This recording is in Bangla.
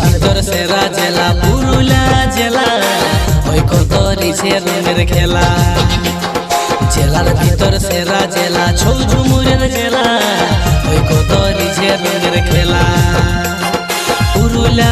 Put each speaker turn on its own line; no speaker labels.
ভিতর সেরা জেলা পুরুলিয়া জেলা, ওই কত রিছে রঙের খেলা। জেলার ভিতর সেরা জেলা ছৌঝুমুরের জেলা, ওই কত রিছে রঙের খেলা। পুরুলিয়া